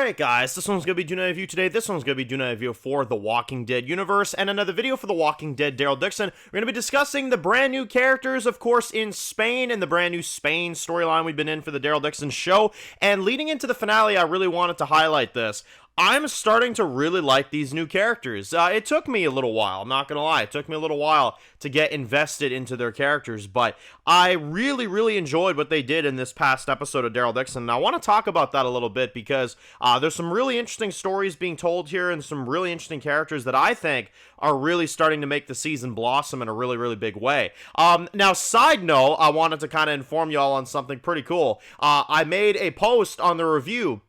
Alright guys, this one's going to be doing a review today. This one's going to be doing a review for The Walking Dead universe and another video for The Walking Dead Daryl Dixon. We're going to be discussing the brand new characters, of course, in Spain and the brand new Spain storyline we've been in for the Daryl Dixon show. And leading into the finale, I really wanted to highlight this. I'm starting to really like these new characters. It took me a little while, I'm not gonna lie. It took me a little while to get invested into their characters, but I really enjoyed what they did in this past episode of Daryl Dixon, and I want to talk about that a little bit because there's some really interesting stories being told here and some really interesting characters that I think are really starting to make the season blossom in a really big way. Now, side note, I wanted to kind of inform y'all on something pretty cool. I made a post on the review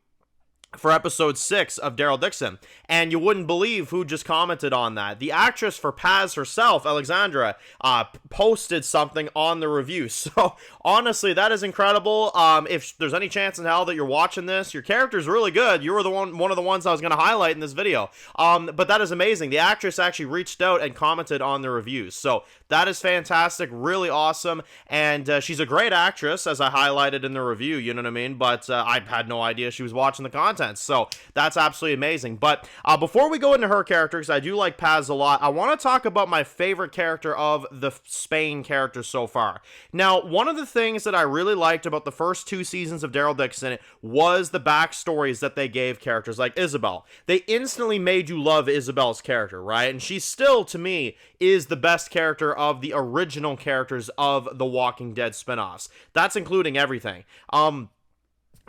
for episode 6 of Daryl Dixon, and you wouldn't believe who just commented on that. The actress for Paz herself, Alexandra, posted something on the review. So honestly, that is incredible. If there's any chance in hell that you're watching this, your character's really good. You were one of the ones I was going to highlight in this video. But that is amazing. The actress actually reached out and commented on the reviews. So that is fantastic, really awesome, and she's a great actress, as I highlighted in the review, you know what I mean? But I had no idea she was watching the content, so that's absolutely amazing. But before we go into her characters, I do like Paz a lot. I want to talk about my favorite character of the Spain characters so far. Now, one of the things that I really liked about the first 2 seasons of Daryl Dixon was the backstories that they gave characters like Isabel. They instantly made you love Isabel's character, right? And she still, to me, is the best character of the original characters of the Walking Dead spinoffs. That's including everything.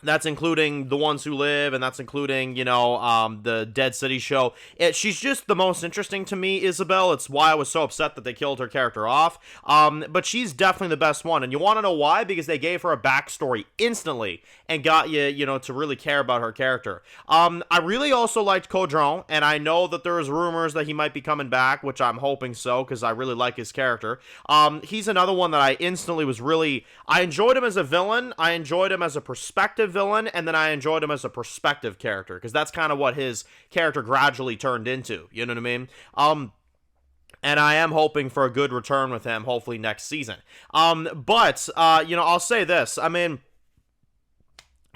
That's including The Ones Who Live, and that's including, you know, the Dead City show. She's just the most interesting to me, Isabel. It's why I was so upset that they killed her character off. But she's definitely the best one. And you want to know why? Because they gave her a backstory instantly and got you, you know, to really care about her character. I really also liked Codron, and I know that there's rumors that he might be coming back, which I'm hoping so, because I really like his character. He's another one that I instantly was really... I enjoyed him as a villain. I enjoyed him as a perspective villain, and then I enjoyed him as a perspective character, because that's kind of what his character gradually turned into, you know what I mean? And I am hoping for a good return with him, hopefully next season. But you know, I'll say this, I mean,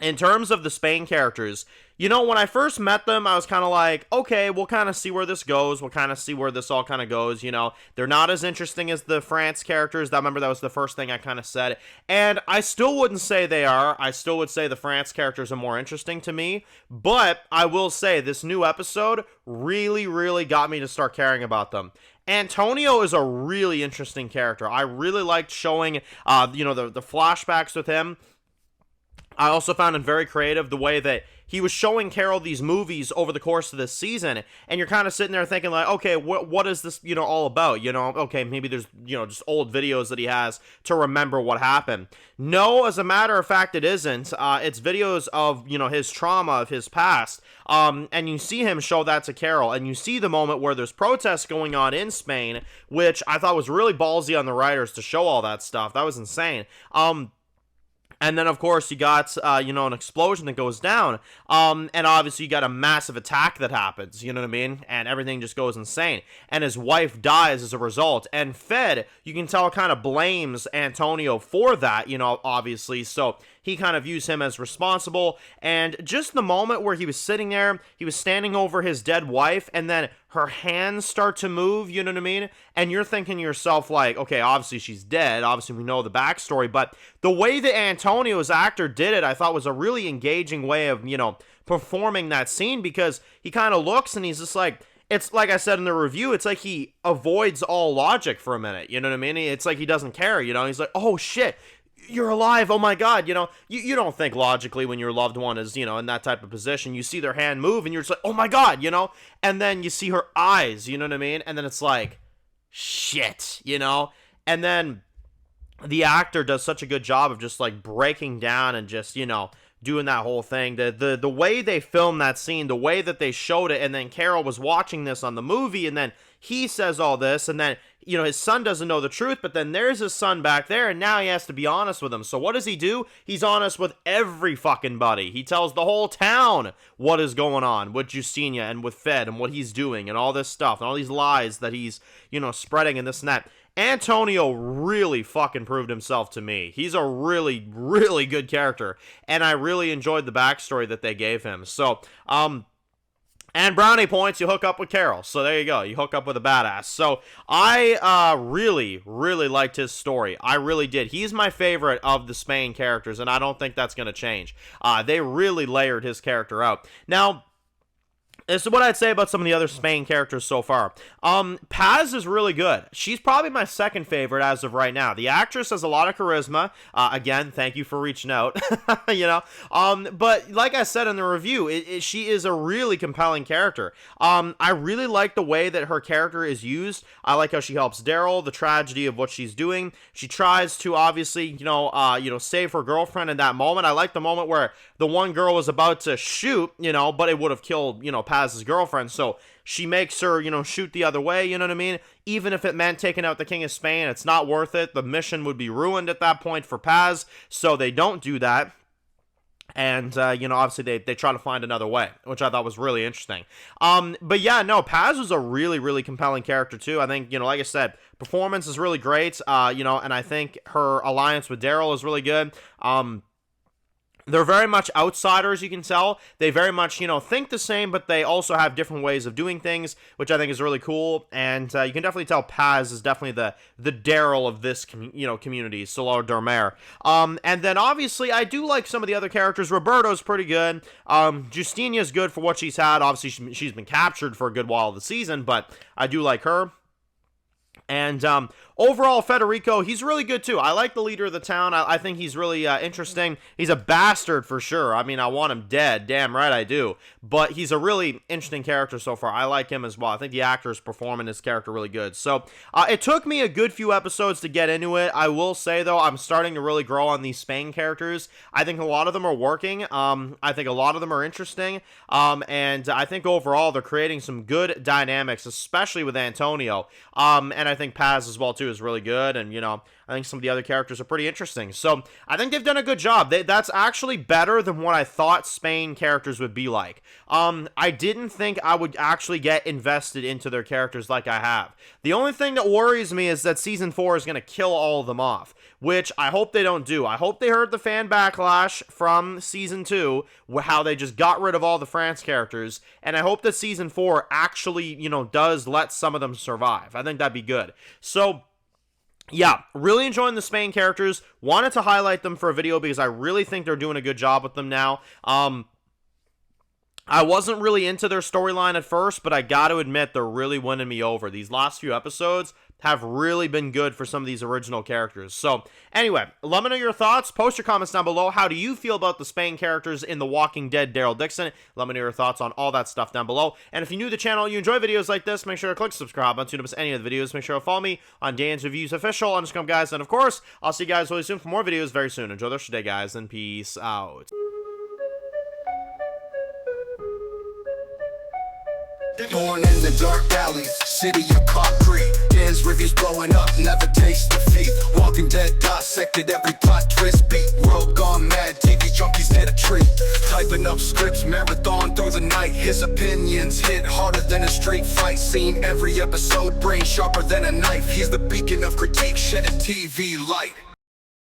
in terms of the Spain characters, you know, when I first met them, I was kind of like, okay, we'll kind of see where this goes. We'll kind of see where this all kind of goes, you know. They're not as interesting as the France characters. I remember that was the first thing I kind of said. And I still wouldn't say they are. I still would say the France characters are more interesting to me. But I will say this new episode really got me to start caring about them. Antonio is a really interesting character. I really liked showing, you know, the flashbacks with him. I also found him very creative, the way that he was showing Carol these movies over the course of this season, and you're kind of sitting there thinking like, okay, what is this, you know, all about? You know, okay, maybe there's, you know, just old videos that he has to remember what happened. No, as a matter of fact, it isn't. It's videos of, you know, his trauma, of his past, and you see him show that to Carol, and you see the moment where there's protests going on in Spain, which I thought was really ballsy on the writers to show all that stuff. That was insane. And then, of course, you got, you know, an explosion that goes down. And obviously, you got a massive attack that happens, you know what I mean? And everything just goes insane. And his wife dies as a result. And Fed, you can tell, kind of blames Antonio for that, you know, obviously. So he kind of views him as responsible. And just the moment where he was sitting there, he was standing over his dead wife, and then her hands start to move, you know what I mean? And you're thinking to yourself, like, okay, obviously she's dead. Obviously we know the backstory. But the way that Antonio's actor did it, I thought was a really engaging way of, you know, performing that scene, because he kind of looks and he's just like, it's like I said in the review, it's like he avoids all logic for a minute, you know what I mean? It's like he doesn't care, you know? He's like, oh shit, you're alive, oh my god, you know, you don't think logically when your loved one is, you know, in that type of position. You see their hand move and you're just like, oh my god, you know, and then you see her eyes, you know what I mean, and then it's like, shit, you know, and then the actor does such a good job of just like breaking down and just, you know, doing that whole thing. The way they filmed that scene, the way that they showed it, and then Carol was watching this on the movie, and then he says all this, and then, you know, his son doesn't know the truth, but then there's his son back there, and now he has to be honest with him. So what does he do? He's honest with every fucking buddy. He tells the whole town what is going on with Justinia and with Fed and what he's doing and all this stuff and all these lies that he's, you know, spreading and this and that. Antonio really fucking proved himself to me. He's a really, really good character, and I really enjoyed the backstory that they gave him. So, and brownie points, you hook up with Carol. So there you go. You hook up with a badass. So I really, really liked his story. I really did. He's my favorite of the Spain characters, and I don't think that's going to change. They really layered his character out. Now, this is what I'd say about some of the other Spain characters so far. Paz is really good. She's probably my second favorite as of right now. The actress has a lot of charisma. Again, thank you for reaching out. You know, but like I said in the review, she is a really compelling character. I really like the way that her character is used. I like how she helps Daryl, the tragedy of what she's doing. She tries to obviously, save her girlfriend in that moment. I like the moment where the one girl was about to shoot, but it would have killed, Paz's girlfriend, so she makes her, shoot the other way, you know what I mean? Even if it meant taking out the King of Spain, it's not worth it. The mission would be ruined at that point for Paz, so they don't do that. And, obviously they try to find another way, which I thought was really interesting. But yeah, no, Paz was a really, really compelling character too. I think, like I said, performance is really great, and I think her alliance with Daryl is really good. They're very much outsiders, you can tell. They very much, think the same, but they also have different ways of doing things, which I think is really cool. And you can definitely tell Paz is definitely the Daryl of this, community, Solar Dormer. And then obviously I do like some of the other characters. Roberto's pretty good. Justinia's good for what she's had. Obviously she's been captured for a good while of the season, but I do like her. And overall, Federico, he's really good too. I like the leader of the town. I think he's really interesting. He's a bastard for sure. I mean, I want him dead. Damn right I do. But he's a really interesting character so far. I like him as well. I think the actor is performing his character really good. So it took me a good few episodes to get into it. I will say, though, I'm starting to really grow on these Spain characters. I think a lot of them are working. I think a lot of them are interesting. And I think overall they're creating some good dynamics, especially with Antonio. And I think Paz as well too is really good, and I think some of the other characters are pretty interesting. So I think they've done a good job. That's actually better than what I thought Spain characters would be like. I didn't think I would actually get invested into their characters like I have. The only thing that worries me is that season 4 is going to kill all of them off, which I hope they don't do. I hope they heard the fan backlash from season 2, how they just got rid of all the France characters, and I hope that season 4 actually, does let some of them survive. I think that'd be good. So yeah, really enjoying the Spain characters. Wanted to highlight them for a video because I really think they're doing a good job with them now. I wasn't really into their storyline at first, but I got to admit they're really winning me over. These last few episodes have really been good for some of these original characters. So anyway, let me know your thoughts. Post your comments down below. How do you feel about the Spain characters in The Walking Dead, Daryl Dixon? Let me know your thoughts on all that stuff down below. And if you're new to the channel, you enjoy videos like this, make sure to click subscribe button so you don't miss any of the videos. Make sure to follow me on Dan's Reviews Official on Instagram, guys. And of course, I'll see you guys really soon for more videos very soon. Enjoy the rest of your day, guys, and peace out. Born in the dark alleys, city of concrete. Dan's reviews blowing up, never taste defeat. Walking Dead dissected every plot twist beat. World gone mad, TV junkies hit a treat. Typing up scripts, marathon through the night. His opinions hit harder than a street fight scene. Every episode, brain sharper than a knife. He's the beacon of critique, shedding TV light.